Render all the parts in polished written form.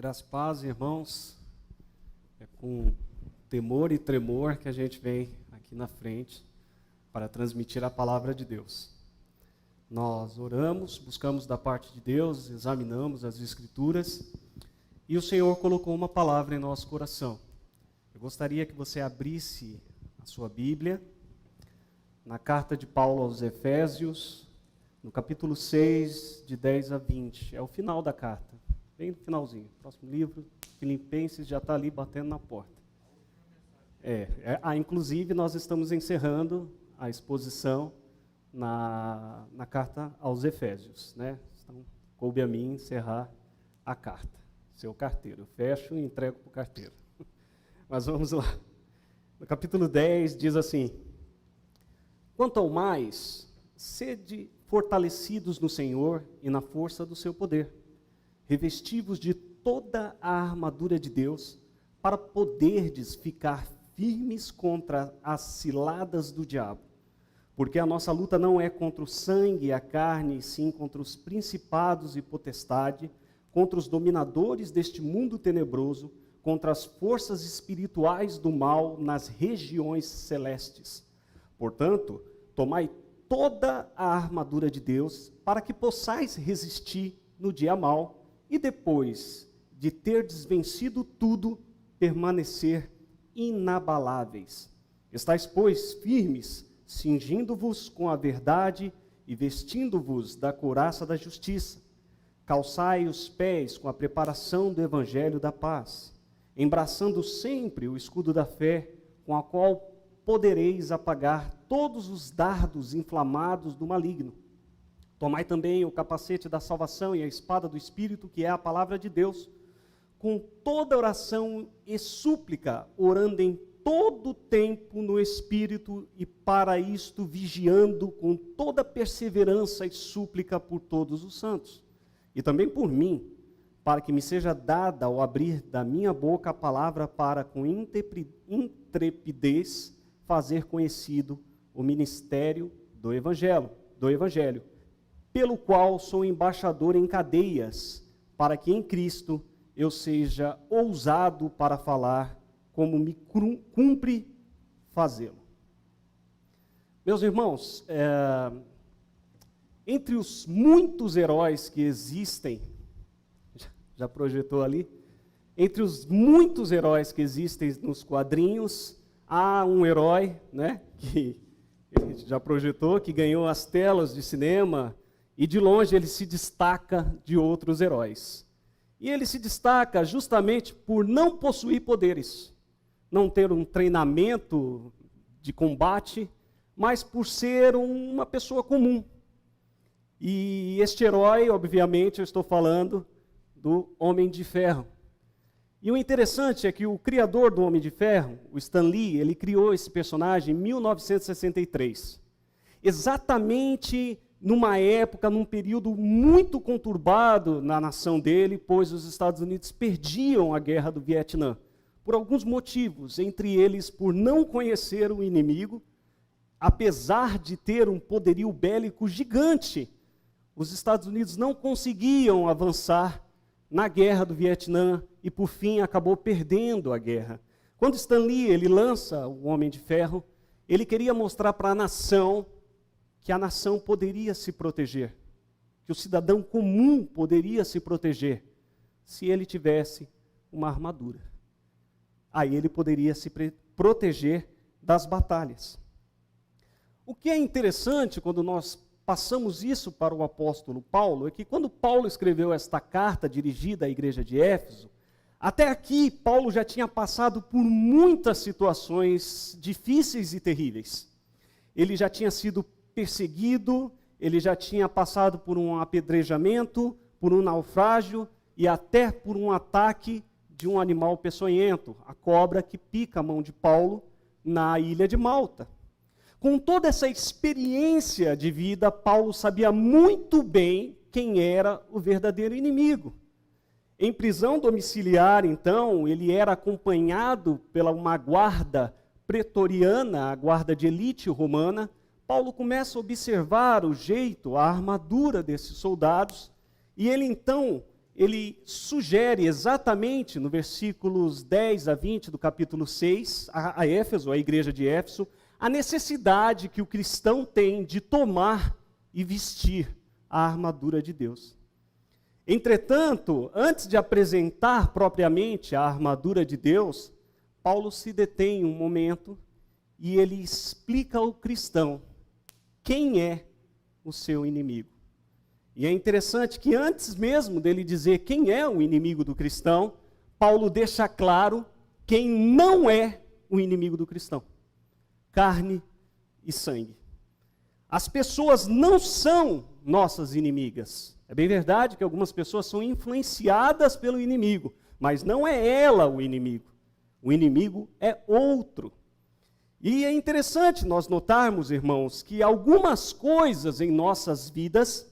Graça e paz, irmãos. É com temor e tremor que a gente vem aqui na frente para transmitir a palavra de Deus. Nós oramos, buscamos da parte de Deus, examinamos as Escrituras e o Senhor colocou uma palavra em nosso coração. Eu gostaria que você abrisse a sua Bíblia na carta de Paulo aos Efésios, no capítulo 6, de 10 a 20. É o final da carta. Bem no finalzinho. Próximo livro, Filipenses, já está ali batendo na porta. Inclusive, nós estamos encerrando a exposição na carta aos Efésios, né? Então, coube a mim encerrar a carta. Seu carteiro. Eu fecho e entrego para o carteiro. Mas vamos lá. No capítulo 10 diz assim: quanto ao mais, sede fortalecidos no Senhor e na força do seu poder, revestivos de toda a armadura de Deus, para poderdes ficar firmes contra as ciladas do diabo. Porque a nossa luta não é contra o sangue e a carne, e sim contra os principados e potestade, contra os dominadores deste mundo tenebroso, contra as forças espirituais do mal nas regiões celestes. Portanto, tomai toda a armadura de Deus, para que possais resistir no dia mau, e depois de terdes vencido tudo, permanecer inabaláveis. Estais, pois, firmes, cingindo-vos com a verdade e vestindo-vos da couraça da justiça. Calçai os pés com a preparação do evangelho da paz, embraçando sempre o escudo da fé, com a qual podereis apagar todos os dardos inflamados do maligno. Tomai também o capacete da salvação e a espada do Espírito, que é a palavra de Deus, com toda oração e súplica, orando em todo tempo no Espírito, e para isto vigiando com toda perseverança e súplica por todos os santos. E também por mim, para que me seja dada ao abrir da minha boca a palavra, para com intrepidez fazer conhecido o ministério do Evangelho, pelo qual sou embaixador em cadeias, para que em Cristo eu seja ousado para falar como me cumpre fazê-lo. Meus irmãos, entre os muitos heróis que existem, já projetou ali, entre os muitos heróis que existem nos quadrinhos, há um herói, né, que ele já projetou, que ganhou as telas de cinema, e de longe ele se destaca de outros heróis. E ele se destaca justamente por não possuir poderes, não ter um treinamento de combate, mas por ser uma pessoa comum. E este herói, obviamente, eu estou falando do Homem de Ferro. E o interessante é que o criador do Homem de Ferro, o Stan Lee, ele criou esse personagem em 1963. Exatamente numa época, num período muito conturbado na nação dele, pois os Estados Unidos perdiam a guerra do Vietnã, por alguns motivos, entre eles por não conhecer o inimigo, apesar de ter um poderio bélico gigante, os Estados Unidos não conseguiam avançar na guerra do Vietnã e, por fim, acabou perdendo a guerra. Quando Stan Lee ele lança o Homem de Ferro, ele queria mostrar para a nação que a nação poderia se proteger, que o cidadão comum poderia se proteger, se ele tivesse uma armadura. Aí ele poderia se proteger das batalhas. O que é interessante quando nós passamos isso para o apóstolo Paulo, é que quando Paulo escreveu esta carta dirigida à igreja de Éfeso, até aqui Paulo já tinha passado por muitas situações difíceis e terríveis. Ele já tinha sido perseguido, ele já tinha passado por um apedrejamento, por um naufrágio e até por um ataque de um animal peçonhento, a cobra que pica a mão de Paulo na ilha de Malta. Com toda essa experiência de vida, Paulo sabia muito bem quem era o verdadeiro inimigo. Em prisão domiciliar, então, ele era acompanhado pela uma guarda pretoriana, a guarda de elite romana. Paulo começa a observar o jeito, a armadura desses soldados, e ele então ele sugere exatamente no versículos 10 a 20 do capítulo 6, a Éfeso, a igreja de Éfeso, a necessidade que o cristão tem de tomar e vestir a armadura de Deus. Entretanto, antes de apresentar propriamente a armadura de Deus, Paulo se detém um momento e ele explica ao cristão quem é o seu inimigo. E é interessante que antes mesmo dele dizer quem é o inimigo do cristão, Paulo deixa claro quem não é o inimigo do cristão: carne e sangue. As pessoas não são nossas inimigas. É bem verdade que algumas pessoas são influenciadas pelo inimigo, mas não é ela o inimigo. O inimigo é outro. E é interessante nós notarmos, irmãos, que algumas coisas em nossas vidas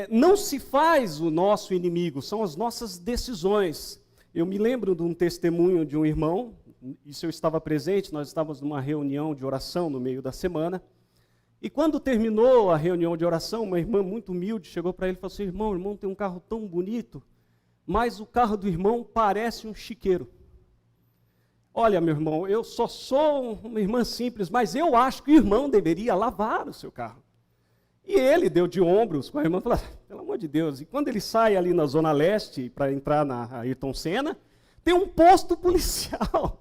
não se faz o nosso inimigo, são as nossas decisões. Eu me lembro de um testemunho de um irmão, isso eu estava presente, nós estávamos numa reunião de oração no meio da semana, e quando terminou a reunião de oração, uma irmã muito humilde chegou para ele e falou assim: irmão tem um carro tão bonito, mas o carro do irmão parece um chiqueiro. Olha, meu irmão, eu só sou uma irmã simples, mas eu acho que o irmão deveria lavar o seu carro. E ele deu de ombros com a irmã e falou: pelo amor de Deus. E quando ele sai ali na Zona Leste para entrar na Ayrton Senna, tem um posto policial.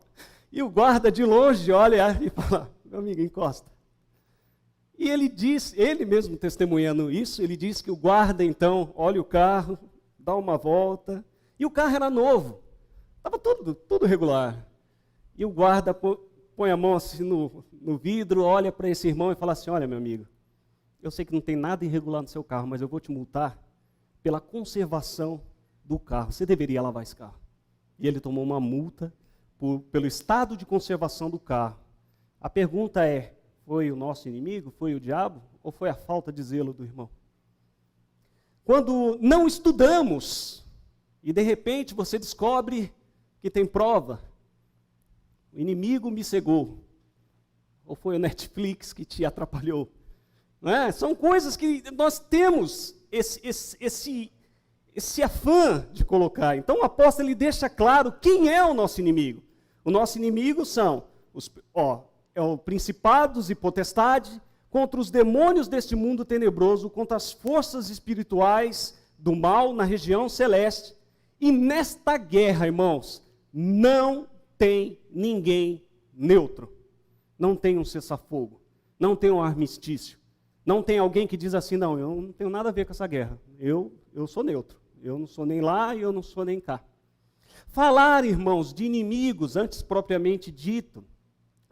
E o guarda de longe olha e fala: meu amigo, encosta. E ele diz, ele mesmo testemunhando isso, ele diz que o guarda então olha o carro, dá uma volta, e o carro era novo, estava tudo regular. E o guarda põe a mão assim no vidro, olha para esse irmão e fala assim: olha, meu amigo, eu sei que não tem nada irregular no seu carro, mas eu vou te multar pela conservação do carro. Você deveria lavar esse carro. E ele tomou uma multa pelo estado de conservação do carro. A pergunta é: foi o nosso inimigo? Foi o diabo? Ou foi a falta de zelo do irmão? Quando não estudamos e de repente você descobre que tem prova, o inimigo me cegou. Ou foi o Netflix que te atrapalhou? Não é? São coisas que nós temos esse afã de colocar. Então o apóstolo ele deixa claro quem é o nosso inimigo. O nosso inimigo são os principados e potestades, contra os demônios deste mundo tenebroso, contra as forças espirituais do mal na região celeste. E nesta guerra, irmãos, não tem ninguém neutro. Não tem um cessar-fogo, não tem um armistício, não tem alguém que diz assim: não, eu não tenho nada a ver com essa guerra, eu sou neutro, eu não sou nem lá e eu não sou nem cá. Falar, irmãos, de inimigos, antes propriamente dito,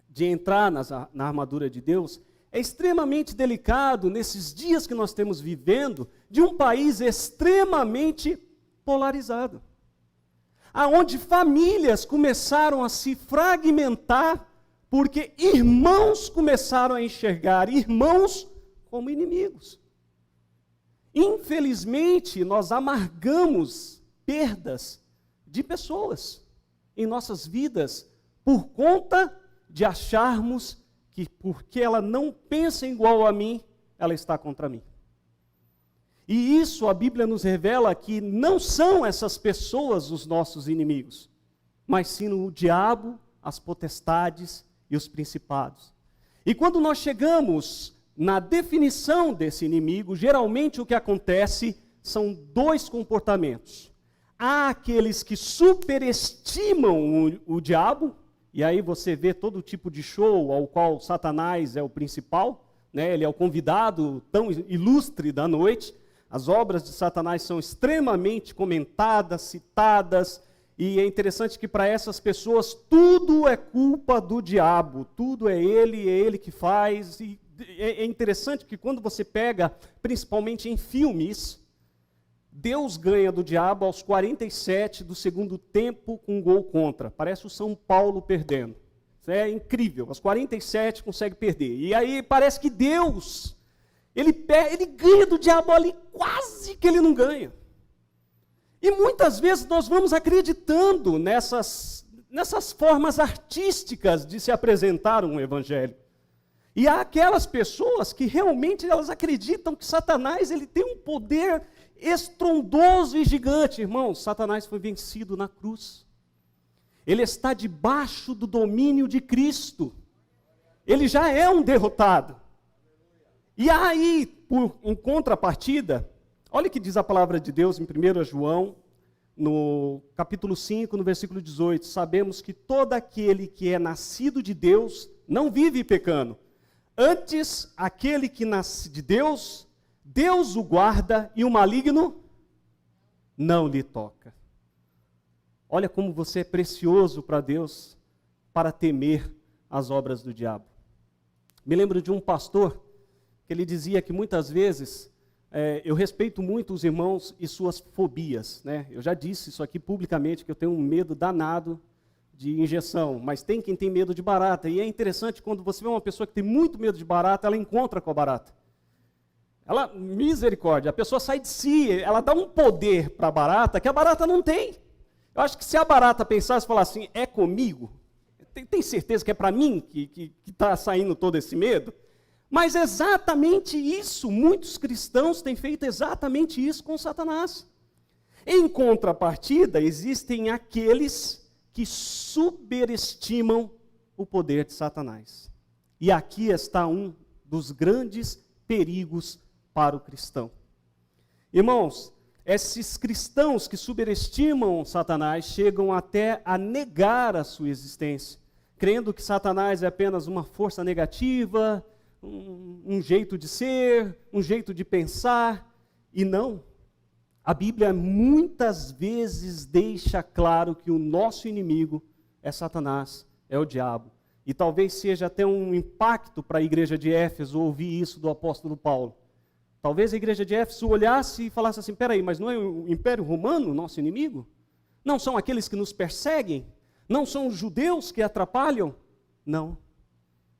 de entrar na armadura de Deus, é extremamente delicado nesses dias que nós estamos vivendo, de um país extremamente polarizado, aonde famílias começaram a se fragmentar, porque irmãos começaram a enxergar irmãos como inimigos. Infelizmente, nós amargamos perdas de pessoas em nossas vidas por conta de acharmos que porque ela não pensa igual a mim, ela está contra mim. E isso a Bíblia nos revela que não são essas pessoas os nossos inimigos, mas sim o diabo, as potestades e os principados. E quando nós chegamos na definição desse inimigo, geralmente o que acontece são dois comportamentos. Há aqueles que superestimam o diabo, e aí você vê todo tipo de show ao qual Satanás é o principal, né? Ele é o convidado tão ilustre da noite. As obras de Satanás são extremamente comentadas, citadas, e é interessante que para essas pessoas tudo é culpa do diabo, tudo é ele que faz. E é interessante que quando você pega, principalmente em filmes, Deus ganha do diabo aos 47 do segundo tempo com um gol contra. Parece o São Paulo perdendo. Isso é incrível. Aos 47 consegue perder. E aí parece que Deus, ele ganha do diabo ali, quase que ele não ganha. E muitas vezes nós vamos acreditando nessas formas artísticas de se apresentar um evangelho. E há aquelas pessoas que realmente elas acreditam que Satanás ele tem um poder estrondoso e gigante. Irmãos, Satanás foi vencido na cruz. Ele está debaixo do domínio de Cristo. Ele já é um derrotado. E aí, em contrapartida, olha o que diz a palavra de Deus em 1 João, no capítulo 5, no versículo 18. Sabemos que todo aquele que é nascido de Deus não vive pecando. Antes, aquele que nasce de Deus, Deus o guarda e o maligno não lhe toca. Olha como você é precioso para Deus, para temer as obras do diabo. Me lembro de um pastor que ele dizia que muitas vezes eu respeito muito os irmãos e suas fobias, né? Eu já disse isso aqui publicamente, que eu tenho um medo danado de injeção, mas tem quem tem medo de barata. E é interessante, quando você vê uma pessoa que tem muito medo de barata, ela encontra com a barata. Ela, misericórdia, a pessoa sai de si, ela dá um poder para a barata que a barata não tem. Eu acho que se a barata pensasse e falar assim, é comigo? Tem certeza que é para mim que está saindo todo esse medo? Mas exatamente isso, muitos cristãos têm feito exatamente isso com Satanás. Em contrapartida, existem aqueles que superestimam o poder de Satanás. E aqui está um dos grandes perigos para o cristão. Irmãos, esses cristãos que superestimam Satanás chegam até a negar a sua existência, crendo que Satanás é apenas uma força negativa, um jeito de ser, um jeito de pensar, e não. A Bíblia muitas vezes deixa claro que o nosso inimigo é Satanás, é o diabo. E talvez seja até um impacto para a igreja de Éfeso ouvir isso do apóstolo Paulo. Talvez a igreja de Éfeso olhasse e falasse assim, peraí, mas não é o Império Romano o nosso inimigo? Não são aqueles que nos perseguem? Não são os judeus que atrapalham? Não,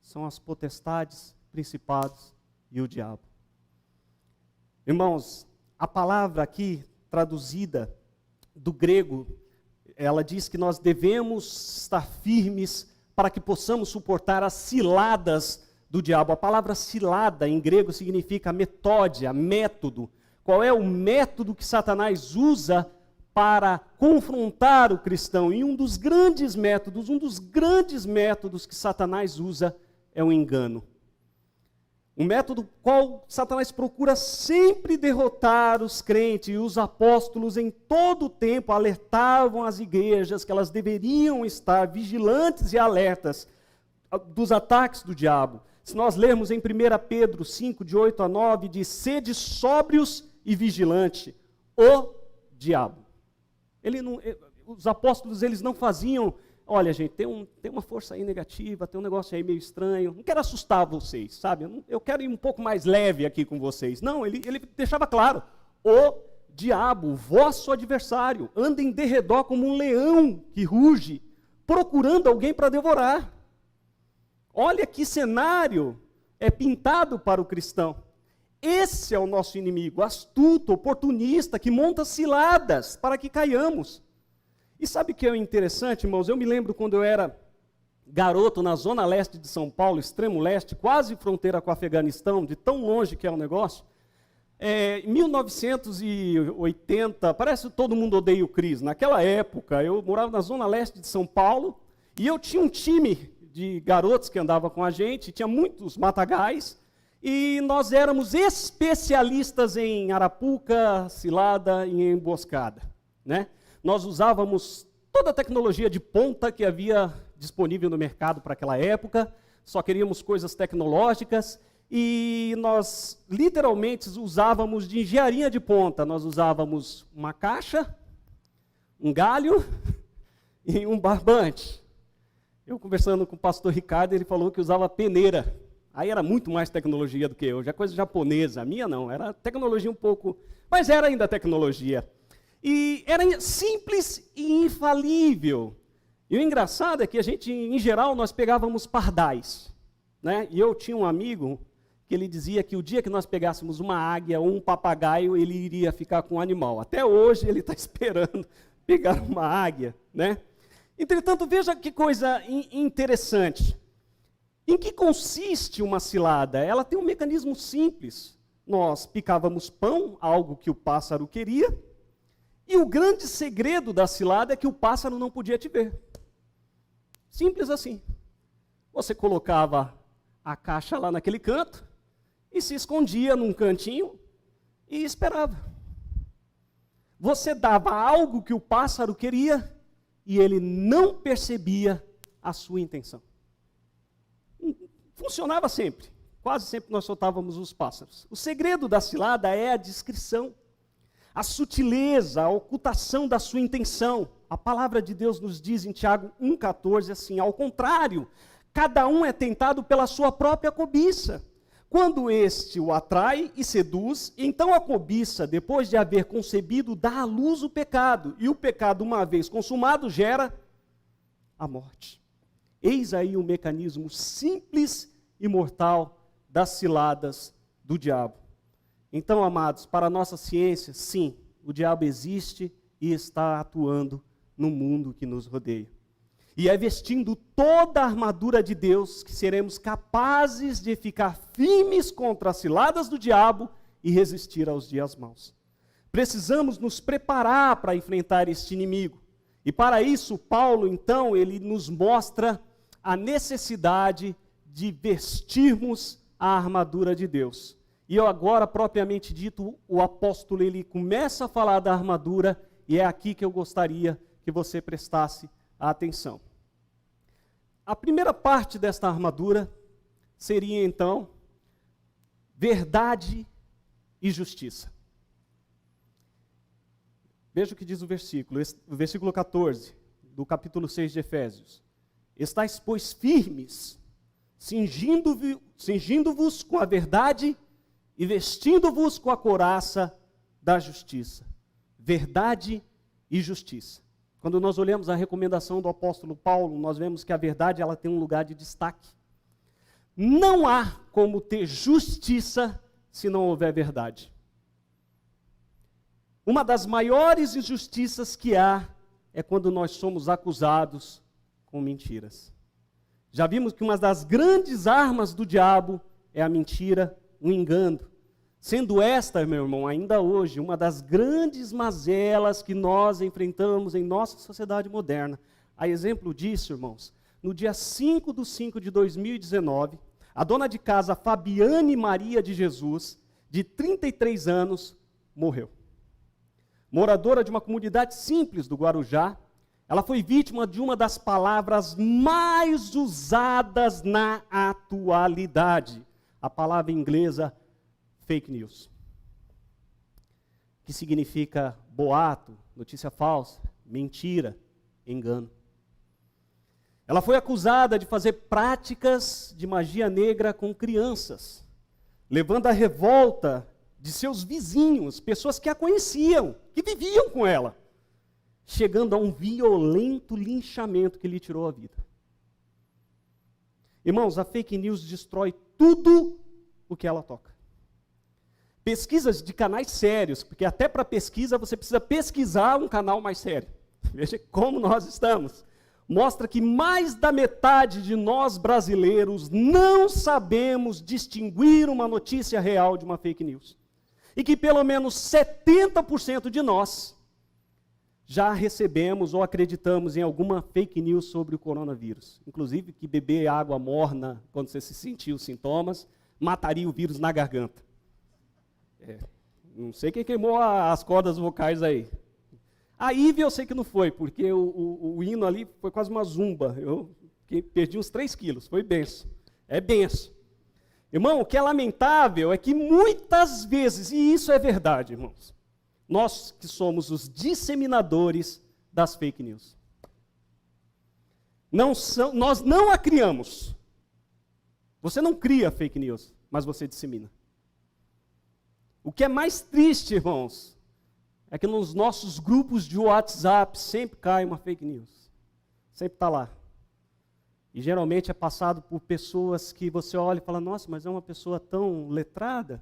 são as potestades, principados e o diabo. Irmãos, a palavra aqui, traduzida do grego, ela diz que nós devemos estar firmes para que possamos suportar as ciladas do diabo. A palavra cilada em grego significa metódia, método. Qual é o método que Satanás usa para confrontar o cristão? E um dos grandes métodos que Satanás usa é o engano. Um método qual Satanás procura sempre derrotar os crentes, e os apóstolos em todo o tempo alertavam as igrejas que elas deveriam estar vigilantes e alertas dos ataques do diabo. Se nós lermos em 1 Pedro 5, de 8 a 9, diz, sede sóbrios e vigilantes, o diabo. Os apóstolos eles não faziam, olha gente, tem uma força aí negativa, tem um negócio aí meio estranho, não quero assustar vocês, sabe? Eu quero ir um pouco mais leve aqui com vocês. Não, ele deixava claro, o diabo, o vosso adversário, anda em derredor como um leão que ruge, procurando alguém para devorar. Olha que cenário é pintado para o cristão. Esse é o nosso inimigo, astuto, oportunista, que monta ciladas para que caiamos. E sabe o que é interessante, irmãos? Eu me lembro quando eu era garoto na zona leste de São Paulo, extremo leste, quase fronteira com o Afeganistão, de tão longe que é o negócio. Em 1980, parece que todo mundo odeia o Cris. Naquela época, eu morava na zona leste de São Paulo e eu tinha um time de garotos que andava com a gente, tinha muitos matagais, e nós éramos especialistas em arapuca, cilada e emboscada, né? Nós usávamos toda a tecnologia de ponta que havia disponível no mercado para aquela época, só queríamos coisas tecnológicas, e nós literalmente usávamos de engenharia de ponta. Nós usávamos uma caixa, um galho e um barbante. Eu conversando com o pastor Ricardo, ele falou que usava peneira. Aí era muito mais tecnologia do que eu, já coisa japonesa. A minha não, era tecnologia um pouco, mas era ainda tecnologia. E era simples e infalível. E o engraçado é que a gente, em geral, nós pegávamos pardais, né? E eu tinha um amigo que ele dizia que o dia que nós pegássemos uma águia ou um papagaio, ele iria ficar com um animal. Até hoje ele está esperando pegar uma águia, né? Entretanto, veja que coisa interessante. Em que consiste uma cilada? Ela tem um mecanismo simples. nós picávamos pão, algo que o pássaro queria, e o grande segredo da cilada é que o pássaro não podia te ver. Simples assim. Você colocava a caixa lá naquele canto e se escondia num cantinho e esperava. Você dava algo que o pássaro queria e ele não percebia a sua intenção. Funcionava sempre. Quase sempre nós soltávamos os pássaros. O segredo da cilada é a discrição, a sutileza, a ocultação da sua intenção. A palavra de Deus nos diz em Tiago 1,14 assim: ao contrário, cada um é tentado pela sua própria cobiça. Quando este o atrai e seduz, então a cobiça, depois de haver concebido, dá à luz o pecado. E o pecado, uma vez consumado, gera a morte. Eis aí o mecanismo simples e mortal das ciladas do diabo. Então, amados, para a nossa ciência, sim, o diabo existe e está atuando no mundo que nos rodeia. E é vestindo toda a armadura de Deus que seremos capazes de ficar firmes contra as ciladas do diabo e resistir aos dias maus. Precisamos nos preparar para enfrentar este inimigo. E para isso, Paulo, então, ele nos mostra a necessidade de vestirmos a armadura de Deus. E agora, propriamente dito, o apóstolo ele começa a falar da armadura, e é aqui que eu gostaria que você prestasse atenção. A primeira parte desta armadura seria, então, verdade e justiça. Veja o que diz o versículo 14, do capítulo 6 de Efésios. Estais, pois, firmes, cingindo-vos com a verdade e vestindo-vos com a couraça da justiça. Verdade e justiça. Quando nós olhamos a recomendação do apóstolo Paulo, nós vemos que a verdade ela tem um lugar de destaque. Não há como ter justiça se não houver verdade. Uma das maiores injustiças que há é quando nós somos acusados com mentiras. Já vimos que uma das grandes armas do diabo é a mentira, o engano. Sendo esta, meu irmão, ainda hoje, uma das grandes mazelas que nós enfrentamos em nossa sociedade moderna. A exemplo disso, irmãos, no dia 5/5 de 2019, a dona de casa Fabiane Maria de Jesus, de 33 anos, morreu. Moradora de uma comunidade simples do Guarujá, ela foi vítima de uma das palavras mais usadas na atualidade. A palavra inglesa fake news. Que significa boato, notícia falsa, mentira, engano. Ela foi acusada de fazer práticas de magia negra com crianças, levando à revolta de seus vizinhos, pessoas que a conheciam, que viviam com ela, chegando a um violento linchamento que lhe tirou a vida. Irmãos, a fake news destrói tudo o que ela toca. Pesquisas de canais sérios, porque até para pesquisa você precisa pesquisar um canal mais sério. Veja como nós estamos. Mostra que mais da metade de nós brasileiros não sabemos distinguir uma notícia real de uma fake news. E que pelo menos 70% de nós já recebemos ou acreditamos em alguma fake news sobre o coronavírus. Inclusive que beber água morna, quando você se sentir os sintomas, mataria o vírus na garganta. Não sei quem queimou as cordas vocais aí. A Ive eu sei que não foi, porque o hino ali foi quase uma zumba. Eu perdi uns 3 quilos, foi benção. É benção. Irmão, o que é lamentável é que muitas vezes, e isso é verdade, irmãos, nós que somos os disseminadores das fake news. Nós não a criamos. Você não cria fake news, mas você dissemina. O que é mais triste, irmãos, é que nos nossos grupos de WhatsApp sempre cai uma fake news. Sempre está lá. E geralmente é passado por pessoas que você olha e fala, nossa, mas é uma pessoa tão letrada,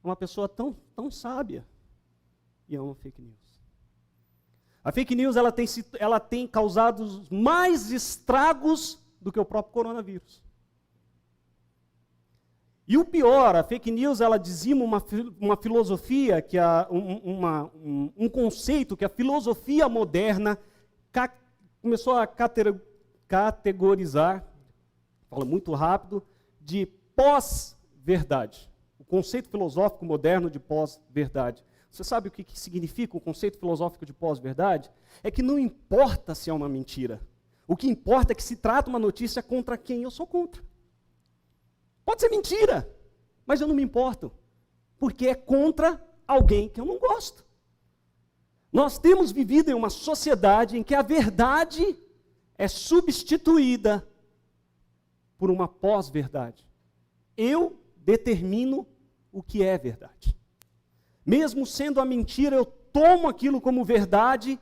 uma pessoa tão sábia. E é uma fake news. A fake news ela tem causado mais estragos do que o próprio coronavírus. E o pior, a fake news, ela dizima uma filosofia, um conceito que a filosofia moderna começou a categorizar, fala muito rápido, de pós-verdade. O conceito filosófico moderno de pós-verdade. Você sabe o que significa o conceito filosófico de pós-verdade? É que não importa se é uma mentira. O que importa é que se trata uma notícia contra quem eu sou contra. Pode ser mentira, mas eu não me importo, porque é contra alguém que eu não gosto. Nós temos vivido em uma sociedade em que a verdade é substituída por uma pós-verdade. Eu determino o que é verdade. Mesmo sendo a mentira, eu tomo aquilo como verdade,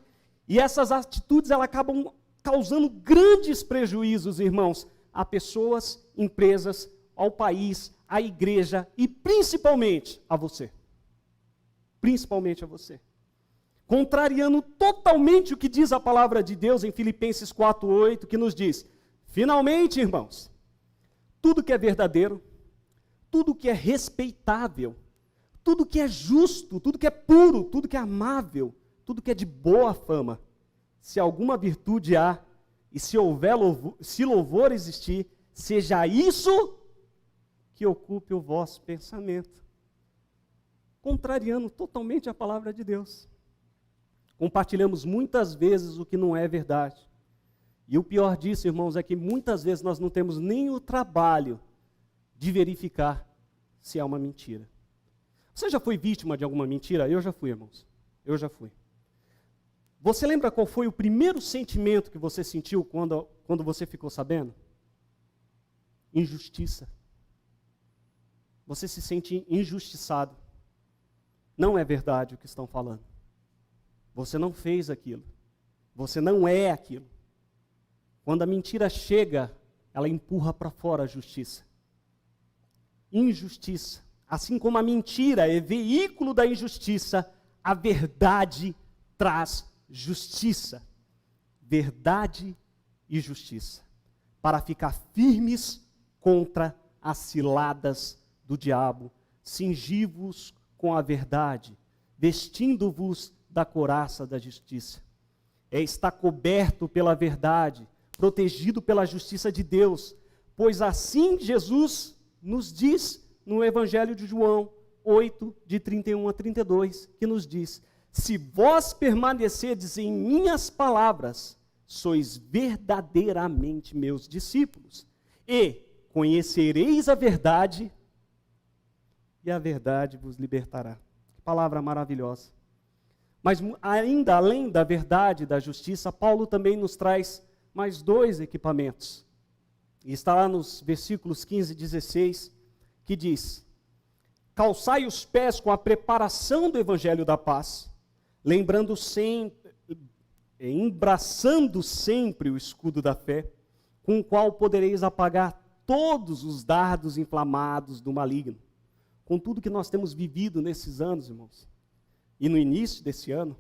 e essas atitudes elas acabam causando grandes prejuízos, irmãos, a pessoas, empresas, ao país, à igreja e principalmente a você. Principalmente a você. Contrariando totalmente o que diz a palavra de Deus em Filipenses 4:8, que nos diz: finalmente, irmãos, tudo que é verdadeiro, tudo que é respeitável, tudo que é justo, tudo que é puro, tudo que é amável, tudo que é de boa fama, se alguma virtude há, e se houver louvor existir, seja isso que ocupe o vosso pensamento. Contrariando totalmente a palavra de Deus. Compartilhamos muitas vezes o que não é verdade. E o pior disso, irmãos, é que muitas vezes nós não temos nem o trabalho de verificar se é uma mentira. Você já foi vítima de alguma mentira? Eu já fui, irmãos. Eu já fui. Você lembra qual foi o primeiro sentimento que você sentiu quando você ficou sabendo? Injustiça. Você se sente injustiçado. Não é verdade o que estão falando. Você não fez aquilo. Você não é aquilo. Quando a mentira chega, ela empurra para fora a justiça. Injustiça. Assim como a mentira é veículo da injustiça, a verdade traz justiça. Verdade e justiça. Para ficar firmes contra as ciladas do diabo, cingi-vos com a verdade, vestindo-vos da couraça da justiça. Está coberto pela verdade, protegido pela justiça de Deus, pois assim Jesus nos diz no Evangelho de João 8, de 31 a 32, que nos diz: se vós permanecerdes em minhas palavras, sois verdadeiramente meus discípulos, e conhecereis a verdade, e a verdade vos libertará. Que palavra maravilhosa. Mas ainda além da verdade e da justiça, Paulo também nos traz mais dois equipamentos. E está lá nos versículos 15 e 16, que diz: calçai os pés com a preparação do evangelho da paz, lembrando sempre, embraçando sempre o escudo da fé, com o qual podereis apagar todos os dardos inflamados do maligno. Com tudo que nós temos vivido nesses anos, irmãos, e no início desse ano,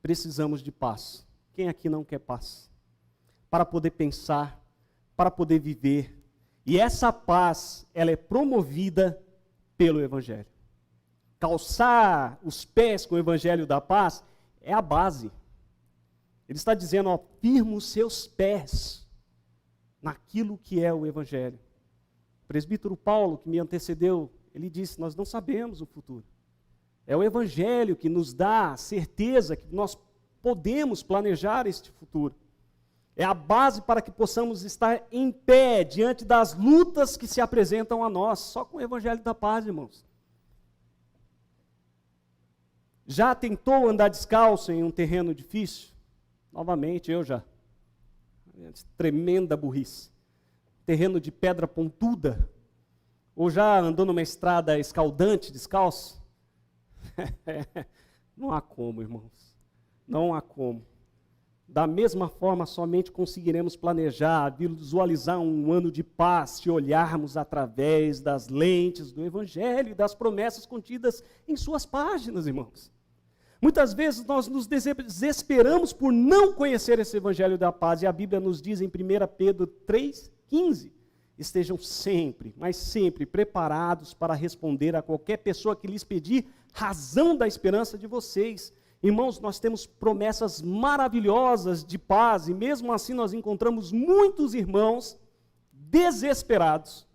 precisamos de paz. Quem aqui não quer paz? Para poder pensar, para poder viver. E essa paz, ela é promovida pelo Evangelho. Calçar os pés com o Evangelho da paz é a base. Ele está dizendo, ó, firma os seus pés naquilo que é o Evangelho. O presbítero Paulo, que me antecedeu, ele disse, nós não sabemos o futuro. É o Evangelho que nos dá a certeza que nós podemos planejar este futuro. É a base para que possamos estar em pé diante das lutas que se apresentam a nós, só com o Evangelho da paz, irmãos. Já tentou andar descalço em um terreno difícil? Novamente, eu já. Tremenda burrice. Terreno de pedra pontuda. Ou já andou numa estrada escaldante descalço? Não há como, irmãos. Não há como. Da mesma forma, somente conseguiremos planejar, visualizar um ano de paz se olharmos através das lentes do Evangelho e das promessas contidas em suas páginas, irmãos. Muitas vezes nós nos desesperamos por não conhecer esse Evangelho da paz, e a Bíblia nos diz em 1 Pedro 3,15, estejam sempre, mas sempre preparados para responder a qualquer pessoa que lhes pedir razão da esperança de vocês. Irmãos, nós temos promessas maravilhosas de paz, e mesmo assim nós encontramos muitos irmãos desesperados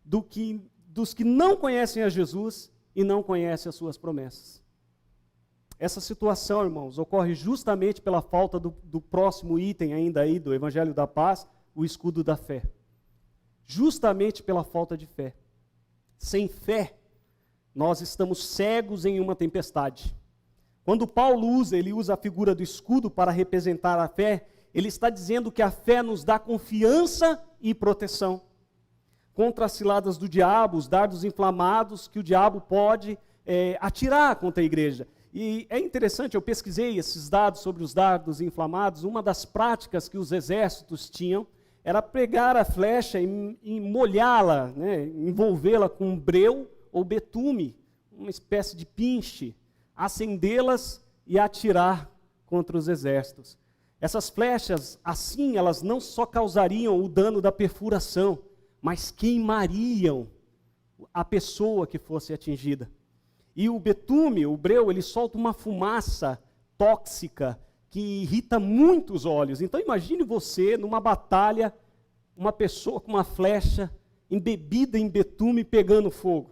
dos que não conhecem a Jesus e não conhecem as suas promessas. Essa situação, irmãos, ocorre justamente pela falta do próximo item ainda aí do Evangelho da Paz, o escudo da fé. Justamente pela falta de fé. Sem fé, nós estamos cegos em uma tempestade. Quando Paulo ele usa a figura do escudo para representar a fé, ele está dizendo que a fé nos dá confiança e proteção contra as ciladas do diabo, os dardos inflamados que o diabo pode atirar contra a igreja. E é interessante, eu pesquisei esses dados sobre os dardos inflamados. Uma das práticas que os exércitos tinham era pegar a flecha e molhá-la, né, envolvê-la com breu ou betume, uma espécie de pinche, acendê-las e atirar contra os exércitos. Essas flechas, assim, elas não só causariam o dano da perfuração, mas queimariam a pessoa que fosse atingida. E o betume, o breu, ele solta uma fumaça tóxica que irrita muito os olhos. Então imagine você numa batalha, uma pessoa com uma flecha embebida em betume pegando fogo.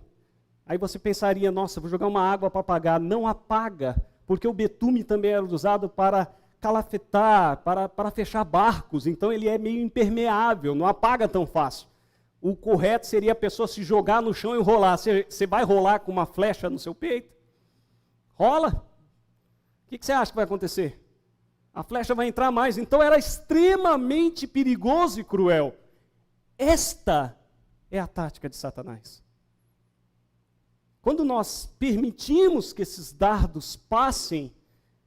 Aí você pensaria, nossa, vou jogar uma água para apagar. Não apaga, porque o betume também era usado para calafetar, para fechar barcos. Então ele é meio impermeável, não apaga tão fácil. O correto seria a pessoa se jogar no chão e rolar. Você vai rolar com uma flecha no seu peito? Rola. O que você acha que vai acontecer? A flecha vai entrar mais. Então era extremamente perigoso e cruel. Esta é a tática de Satanás. Quando nós permitimos que esses dardos passem,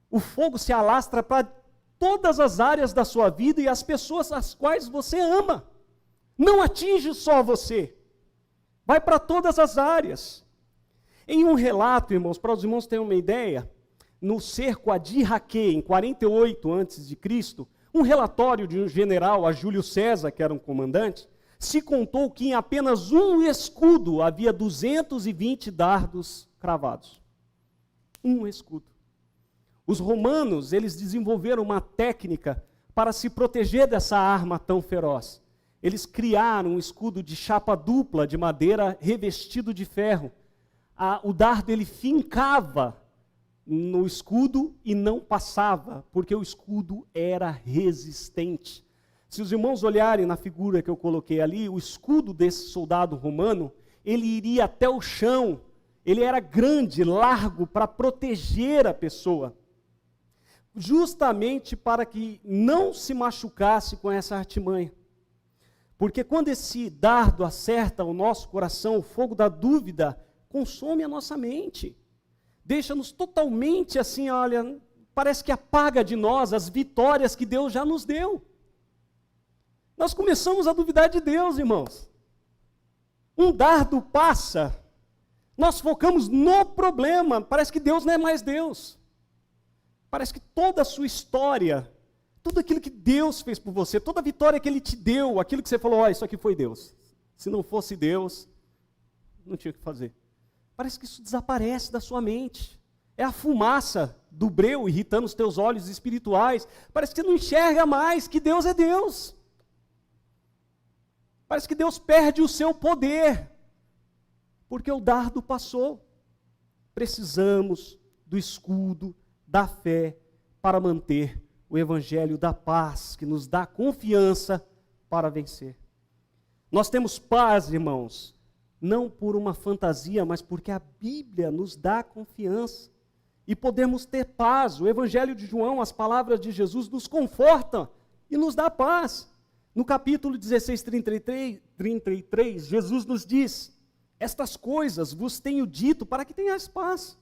o fogo se alastra para todas as áreas da sua vida e as pessoas às quais você ama. Não atinge só você, vai para todas as áreas. Em um relato, irmãos, para os irmãos terem uma ideia, no cerco a Diraque, em 48 a.C., um relatório de um general, a Júlio César, que era um comandante, se contou que em apenas um escudo havia 220 dardos cravados. Um escudo. Os romanos, eles desenvolveram uma técnica para se proteger dessa arma tão feroz. Eles criaram um escudo de chapa dupla de madeira revestido de ferro. O dardo ele fincava no escudo e não passava, porque o escudo era resistente. Se os irmãos olharem na figura que eu coloquei ali, o escudo desse soldado romano, ele iria até o chão. Ele era grande, largo, para proteger a pessoa. Justamente para que não se machucasse com essa artimanha. Porque quando esse dardo acerta o nosso coração, o fogo da dúvida consome a nossa mente. Deixa-nos totalmente assim, olha, parece que apaga de nós as vitórias que Deus já nos deu. Nós começamos a duvidar de Deus, irmãos. Um dardo passa, nós focamos no problema, parece que Deus não é mais Deus. Parece que toda a sua história, tudo aquilo que Deus fez por você, toda a vitória que Ele te deu, aquilo que você falou, isso aqui foi Deus. Se não fosse Deus, não tinha o que fazer. Parece que isso desaparece da sua mente. É a fumaça do breu irritando os teus olhos espirituais. Parece que você não enxerga mais que Deus é Deus. Parece que Deus perde o seu poder, porque o dardo passou. Precisamos do escudo da fé para manter o evangelho da paz, que nos dá confiança para vencer. Nós temos paz, irmãos, não por uma fantasia, mas porque a Bíblia nos dá confiança. E podemos ter paz. O evangelho de João, as palavras de Jesus nos confortam e nos dá paz. No capítulo 16, 33, Jesus nos diz: estas coisas vos tenho dito para que tenhais paz.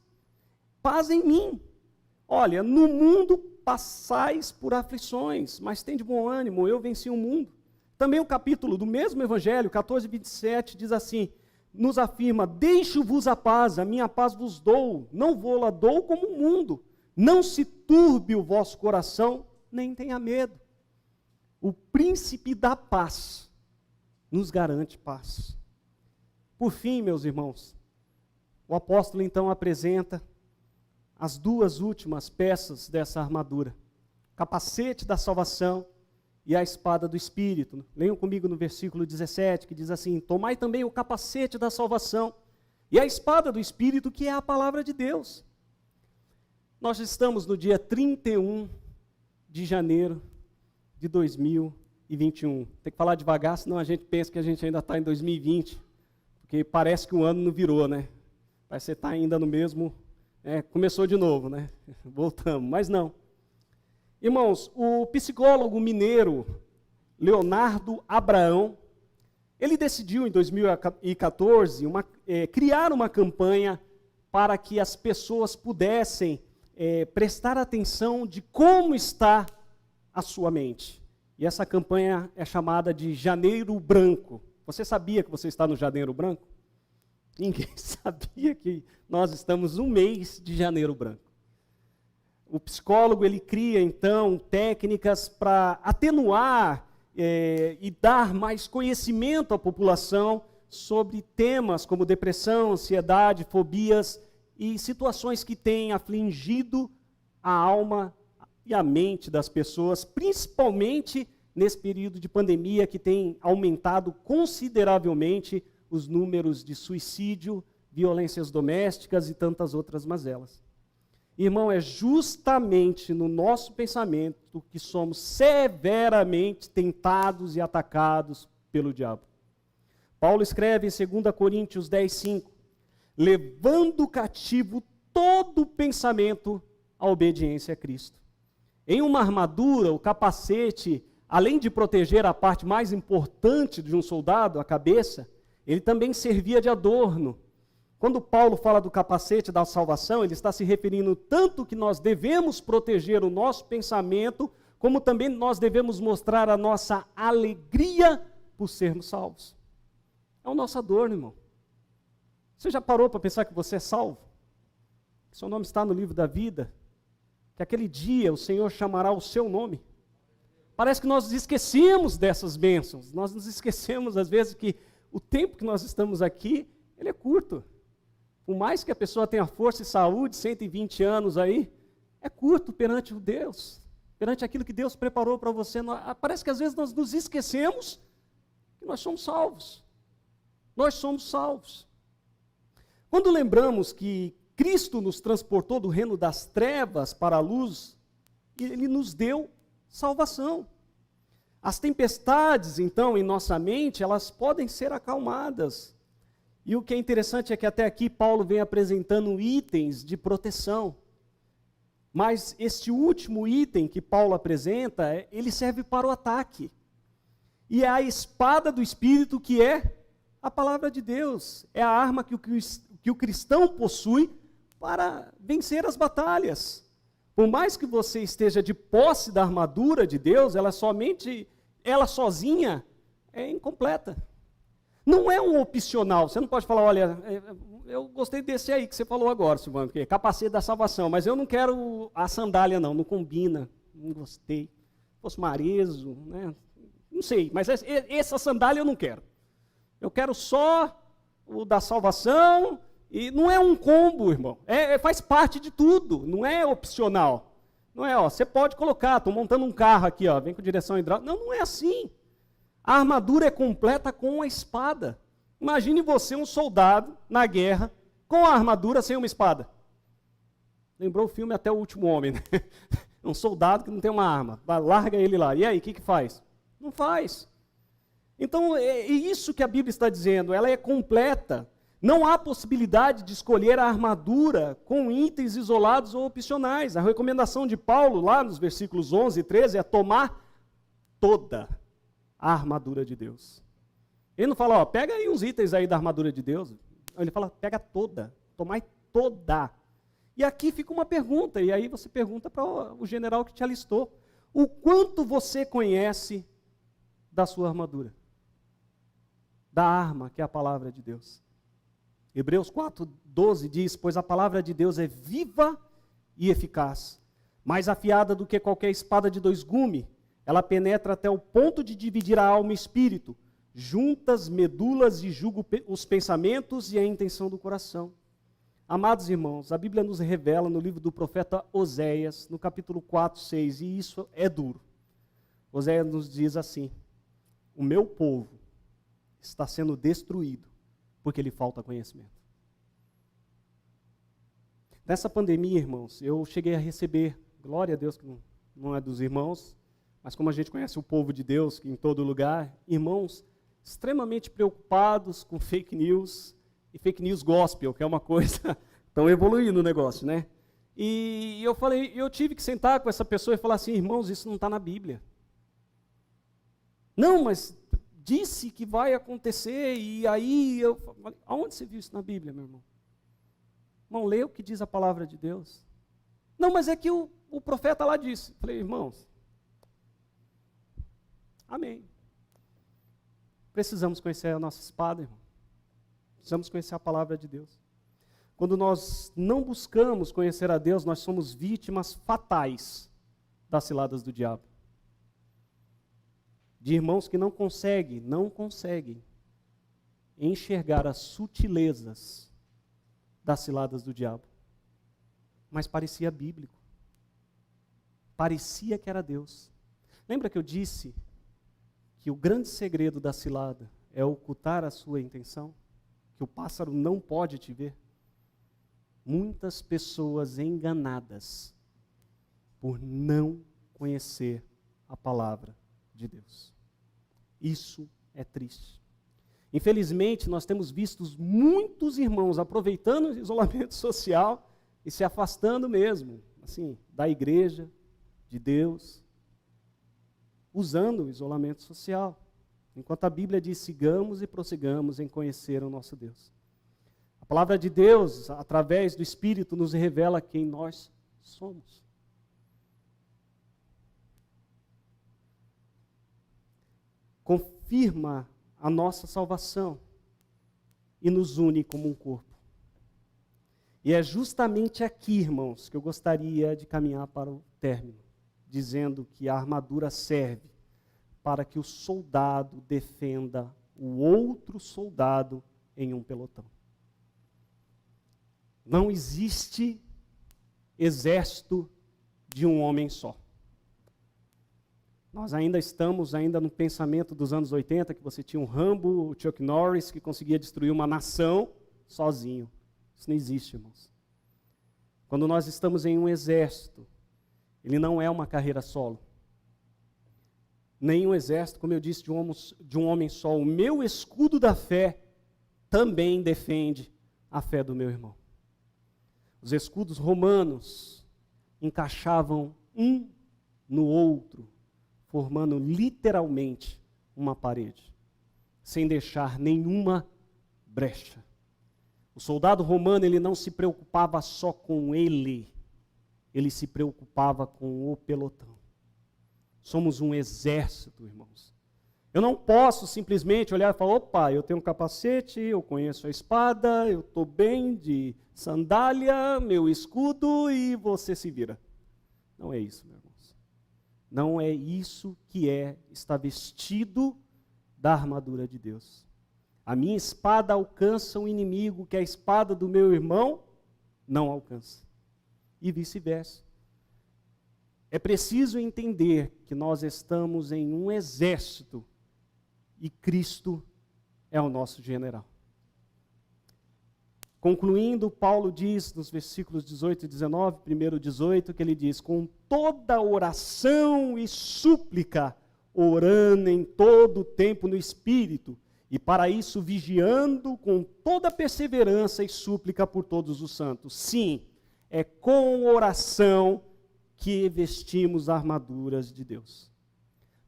Paz em mim. Olha, no mundo passais por aflições, mas tende bom ânimo, eu venci o mundo. Também o capítulo do mesmo evangelho, 14, 27, diz assim, nos afirma: deixo-vos a paz, a minha paz vos dou, não vou-la dou como o mundo. Não se turbe o vosso coração, nem tenha medo. O príncipe da paz nos garante paz. Por fim, meus irmãos, o apóstolo então apresenta as duas últimas peças dessa armadura: o capacete da salvação e a espada do Espírito. Leiam comigo no versículo 17, que diz assim: tomai também o capacete da salvação e a espada do Espírito, que é a palavra de Deus. Nós estamos no dia 31 de janeiro de 2021. Tem que falar devagar, senão a gente pensa que a gente ainda está em 2020, porque parece que o ano não virou, né? Parece que você está ainda no mesmo, começou de novo, né? Voltamos, mas não. Irmãos, o psicólogo mineiro Leonardo Abraão, ele decidiu em 2014 criar uma campanha para que as pessoas pudessem prestar atenção de como está a sua mente. E essa campanha é chamada de Janeiro Branco. Você sabia que você está no Janeiro Branco? Ninguém sabia que nós estamos no mês de Janeiro Branco. O psicólogo, ele cria, então, técnicas para atenuar e dar mais conhecimento à população sobre temas como depressão, ansiedade, fobias e situações que têm afligido a alma e a mente das pessoas, principalmente nesse período de pandemia que tem aumentado consideravelmente os números de suicídio, violências domésticas e tantas outras mazelas. Irmão, é justamente no nosso pensamento que somos severamente tentados e atacados pelo diabo. Paulo escreve em 2 Coríntios 10:5, levando cativo todo pensamento à obediência a Cristo. Em uma armadura, o capacete, além de proteger a parte mais importante de um soldado, a cabeça, ele também servia de adorno. Quando Paulo fala do capacete da salvação, ele está se referindo tanto que nós devemos proteger o nosso pensamento, como também nós devemos mostrar a nossa alegria por sermos salvos. É o nosso adorno, irmão. Você já parou para pensar que você é salvo? Que seu nome está no livro da vida? Que aquele dia o Senhor chamará o seu nome? Parece que nós nos esquecemos dessas bênçãos. Nós nos esquecemos, às vezes, que o tempo que nós estamos aqui, ele é curto. Por mais que a pessoa tenha força e saúde, 120 anos aí, é curto perante o Deus, perante aquilo que Deus preparou para você. Parece que às vezes nós nos esquecemos que nós somos salvos. Nós somos salvos. Quando lembramos que Cristo nos transportou do reino das trevas para a luz, Ele nos deu salvação. As tempestades, então, em nossa mente, elas podem ser acalmadas. E o que é interessante é que até aqui Paulo vem apresentando itens de proteção. Mas este último item que Paulo apresenta, ele serve para o ataque. E é a espada do Espírito, que é a palavra de Deus. É a arma que o cristão possui para vencer as batalhas. Por mais que você esteja de posse da armadura de Deus, ela sozinha é incompleta. Não é um opcional. Você não pode falar, olha, eu gostei desse aí que você falou agora, Silvano, que é capacete da salvação, mas eu não quero a sandália não combina, não gostei. Se fosse marezo, né? Não sei, mas essa sandália eu não quero. Eu quero só o da salvação. E não é um combo, irmão. Faz parte de tudo, não é opcional. Não é, você pode colocar, estou montando um carro aqui, vem com direção hidráulica. Não é assim. A armadura é completa com a espada. Imagine você, um soldado na guerra, com a armadura sem uma espada. Lembrou o filme Até o Último Homem, né? Um soldado que não tem uma arma, larga ele lá. E aí, o que faz? Não faz. Então, é isso que a Bíblia está dizendo, ela é completa. Não há possibilidade de escolher a armadura com itens isolados ou opcionais. A recomendação de Paulo, lá nos versículos 11 e 13, é tomar toda a armadura de Deus. Ele não fala, pega aí uns itens aí da armadura de Deus. Ele fala, pega toda, tomai toda. E aqui fica uma pergunta, e aí você pergunta para o general que te alistou. O quanto você conhece da sua armadura? Da arma, que é a palavra de Deus. Hebreus 4:12 diz, pois a palavra de Deus é viva e eficaz, mais afiada do que qualquer espada de dois gumes. Ela penetra até o ponto de dividir a alma e espírito, juntas, medulas e julga os pensamentos e a intenção do coração. Amados irmãos, a Bíblia nos revela no livro do profeta Oséias, no capítulo 4, 6, e isso é duro. Oséias nos diz assim: o meu povo está sendo destruído porque lhe falta conhecimento. Nessa pandemia, irmãos, eu cheguei a receber, glória a Deus que não é dos irmãos, mas como a gente conhece o povo de Deus, que em todo lugar, irmãos extremamente preocupados com fake news, e fake news gospel, que é uma coisa tão evoluindo o negócio, né? E eu tive que sentar com essa pessoa e falar assim: irmãos, isso não está na Bíblia. Não, mas disse que vai acontecer, e aí eu falei: aonde você viu isso na Bíblia, meu irmão? Irmão, lê o que diz a palavra de Deus. Não, mas é que o profeta lá disse. Eu falei: irmãos, amém. Precisamos conhecer a nossa espada, irmão. Precisamos conhecer a palavra de Deus. Quando nós não buscamos conhecer a Deus, nós somos vítimas fatais das ciladas do diabo. De irmãos que não conseguem enxergar as sutilezas das ciladas do diabo. Mas parecia bíblico. Parecia que era Deus. Lembra que eu disse que o grande segredo da cilada é ocultar a sua intenção? Que o pássaro não pode te ver? Muitas pessoas enganadas por não conhecer a palavra de Deus. Isso é triste. Infelizmente, nós temos visto muitos irmãos aproveitando o isolamento social e se afastando mesmo, assim, da igreja, de Deus, usando o isolamento social. Enquanto a Bíblia diz: sigamos e prossigamos em conhecer o nosso Deus. A palavra de Deus, através do Espírito, nos revela quem nós somos. Confirma a nossa salvação e nos une como um corpo. E é justamente aqui, irmãos, que eu gostaria de caminhar para o término, dizendo que a armadura serve para que o soldado defenda o outro soldado em um pelotão. Não existe exército de um homem só. Nós ainda estamos no pensamento dos anos 80, que você tinha um Rambo, o Chuck Norris, que conseguia destruir uma nação sozinho. Isso não existe, irmãos. Quando nós estamos em um exército, ele não é uma carreira solo. Nem um exército, como eu disse, de um homem só. O meu escudo da fé também defende a fé do meu irmão. Os escudos romanos encaixavam um no outro, formando literalmente uma parede, sem deixar nenhuma brecha. O soldado romano, ele não se preocupava só com ele se preocupava com o pelotão. Somos um exército, irmãos. Eu não posso simplesmente olhar e falar: opa, eu tenho um capacete, eu conheço a espada, eu estou bem de sandália, meu escudo e você se vira. Não é isso, meus irmãos. Não é isso que estar vestido da armadura de Deus. A minha espada alcança o inimigo que a espada do meu irmão não alcança. E vice-versa. É preciso entender que nós estamos em um exército e Cristo é o nosso general. Concluindo, Paulo diz nos versículos 18 e 19, primeiro 18, que ele diz: com toda oração e súplica, orando em todo o tempo no Espírito, e para isso vigiando com toda perseverança e súplica por todos os santos. Sim, é com oração que vestimos armaduras de Deus.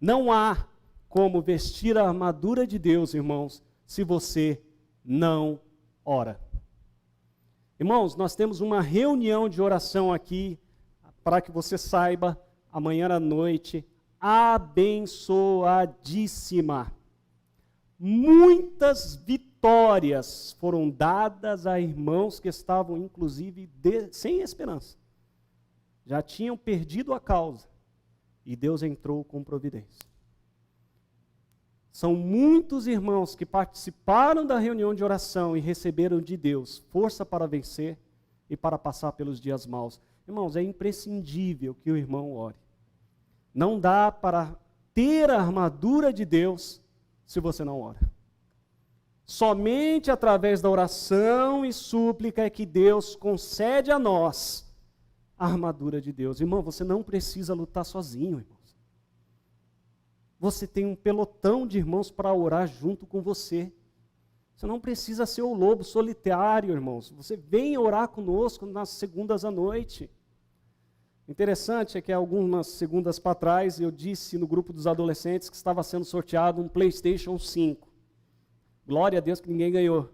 Não há como vestir a armadura de Deus, irmãos, se você não ora. Irmãos, nós temos uma reunião de oração aqui, para que você saiba, amanhã à noite, abençoadíssima. Muitas vitórias foram dadas a irmãos que estavam, inclusive, sem esperança. Já tinham perdido a causa, e Deus entrou com providência. São muitos irmãos que participaram da reunião de oração e receberam de Deus força para vencer e para passar pelos dias maus. Irmãos, é imprescindível que o irmão ore. Não dá para ter a armadura de Deus se você não ora. Somente através da oração e súplica é que Deus concede a nós a armadura de Deus. Irmão, você não precisa lutar sozinho, irmãos. Você tem um pelotão de irmãos para orar junto com você. Você não precisa ser o lobo solitário, irmãos. Você vem orar conosco nas segundas à noite. Interessante é que algumas segundas para trás eu disse no grupo dos adolescentes que estava sendo sorteado um PlayStation 5. Glória a Deus que ninguém ganhou.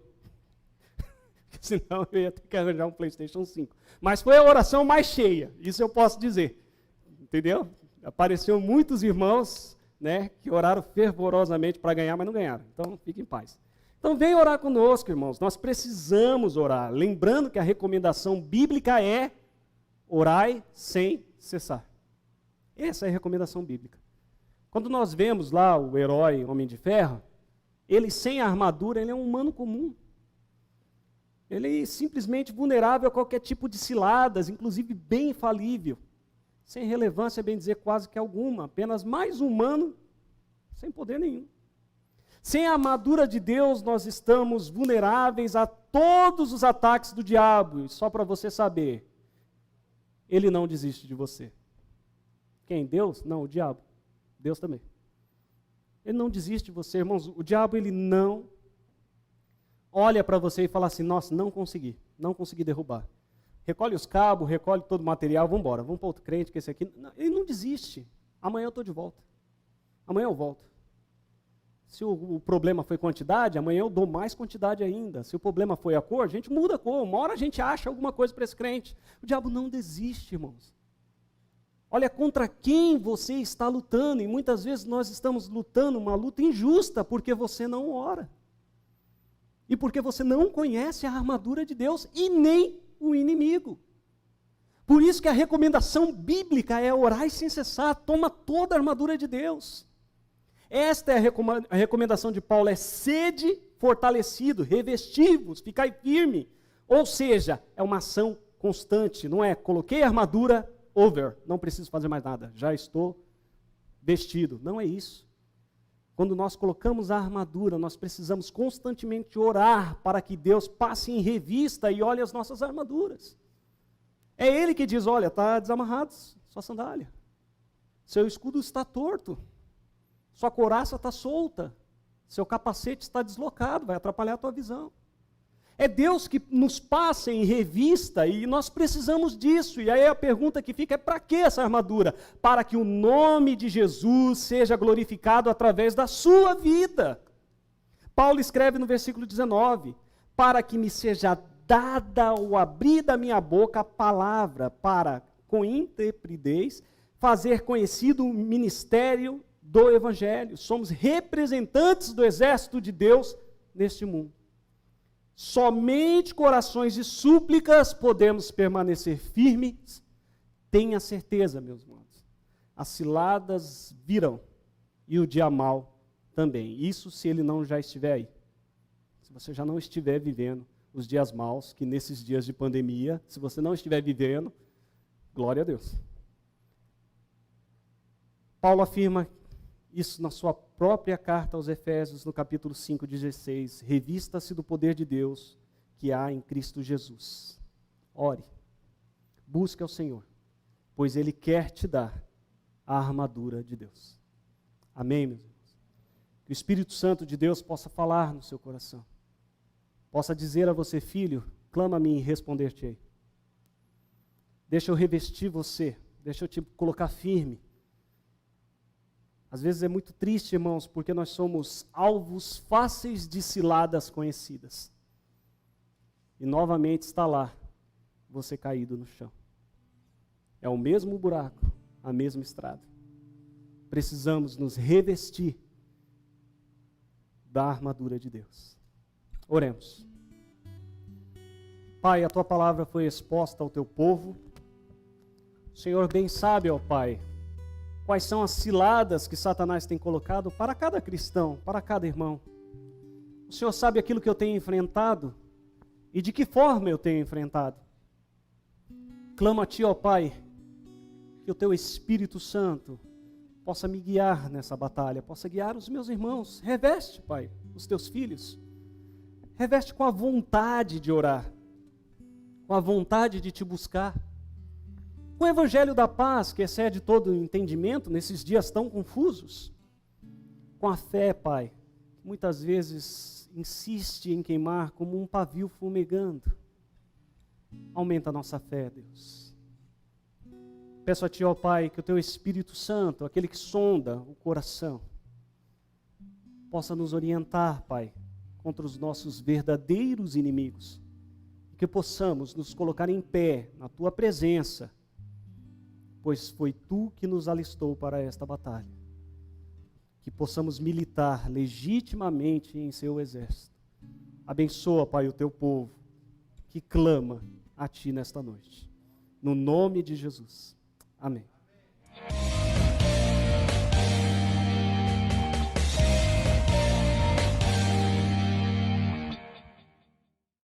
Senão eu ia ter que arranjar um PlayStation 5. Mas foi a oração mais cheia, isso eu posso dizer. Entendeu? Apareceram muitos irmãos, né, que oraram fervorosamente para ganhar, mas não ganharam. Então, fique em paz. Então, vem orar conosco, irmãos. Nós precisamos orar. Lembrando que a recomendação bíblica é orai sem cessar. Essa é a recomendação bíblica. Quando nós vemos lá o herói Homem de Ferro, ele sem armadura, ele é um humano comum. Ele é simplesmente vulnerável a qualquer tipo de ciladas, inclusive bem falível. Sem relevância, bem dizer, quase que alguma. Apenas mais humano, sem poder nenhum. Sem a armadura de Deus, nós estamos vulneráveis a todos os ataques do diabo. E só para você saber, ele não desiste de você. Quem? Deus? Não, o diabo. Deus também. Ele não desiste de você, irmãos. O diabo, ele não olha para você e fala assim, nossa, não consegui derrubar. Recolhe os cabos, recolhe todo o material, vamos embora, vamos para outro crente, que esse aqui... Não, ele não desiste. Amanhã eu estou de volta. Amanhã eu volto. Se o problema foi quantidade, amanhã eu dou mais quantidade ainda. Se o problema foi a cor, a gente muda a cor. Uma hora a gente acha alguma coisa para esse crente. O diabo não desiste, irmãos. Olha contra quem você está lutando. E muitas vezes nós estamos lutando uma luta injusta porque você não ora. E porque você não conhece a armadura de Deus e nem o inimigo. Por isso que a recomendação bíblica é orar sem cessar. Toma toda a armadura de Deus. Esta é a recomendação de Paulo, é sede fortalecido, revestivos, ficai firme. Ou seja, é uma ação constante, não é coloquei a armadura, over, não preciso fazer mais nada, já estou vestido. Não é isso. Quando nós colocamos a armadura, nós precisamos constantemente orar para que Deus passe em revista e olhe as nossas armaduras. É Ele que diz, olha, está desamarrado sua sandália, seu escudo está torto, sua couraça está solta, seu capacete está deslocado, vai atrapalhar a tua visão. É Deus que nos passa em revista e nós precisamos disso. E aí a pergunta que fica é para que essa armadura? Para que o nome de Jesus seja glorificado através da sua vida. Paulo escreve no versículo 19, para que me seja dada ao abrir da minha boca a palavra, para, com intrepidez, fazer conhecido o ministério do Evangelho. Somos representantes do exército de Deus neste mundo. Somente corações de súplicas podemos permanecer firmes. Tenha certeza, meus irmãos, as ciladas virão e o dia mau também. Isso se ele não já estiver aí. Se você já não estiver vivendo os dias maus, que nesses dias de pandemia, se você não estiver vivendo, glória a Deus. Paulo afirma isso na sua própria carta aos Efésios, no capítulo 5, 16. Revista-se do poder de Deus que há em Cristo Jesus. Ore, busque ao Senhor, pois Ele quer te dar a armadura de Deus. Amém, meus irmãos? Que o Espírito Santo de Deus possa falar no seu coração. Possa dizer a você, filho, clama-me e responder-te-ei. Deixa eu revestir você, deixa eu te colocar firme. Às vezes é muito triste, irmãos, porque nós somos alvos fáceis de ciladas conhecidas. E novamente está lá, você caído no chão. É o mesmo buraco, a mesma estrada. Precisamos nos revestir da armadura de Deus. Oremos. Pai, a Tua palavra foi exposta ao Teu povo. O Senhor bem sabe, ó Pai, quais são as ciladas que Satanás tem colocado para cada cristão, para cada irmão. O Senhor sabe aquilo que eu tenho enfrentado e de que forma eu tenho enfrentado. Clamo a Ti, ó Pai, que o Teu Espírito Santo possa me guiar nessa batalha, possa guiar os meus irmãos. Reveste, Pai, os Teus filhos. Reveste com a vontade de orar, com a vontade de Te buscar. Com o Evangelho da paz, que excede todo o entendimento nesses dias tão confusos. Com a fé, Pai, que muitas vezes insiste em queimar como um pavio fumegando. Aumenta a nossa fé, Deus. Peço a Ti, ó Pai, que o Teu Espírito Santo, aquele que sonda o coração, possa nos orientar, Pai, contra os nossos verdadeiros inimigos. E que possamos nos colocar em pé na Tua presença, pois foi Tu que nos alistou para esta batalha. Que possamos militar legitimamente em Seu exército. Abençoa, Pai, o Teu povo, que clama a Ti nesta noite. No nome de Jesus. Amém.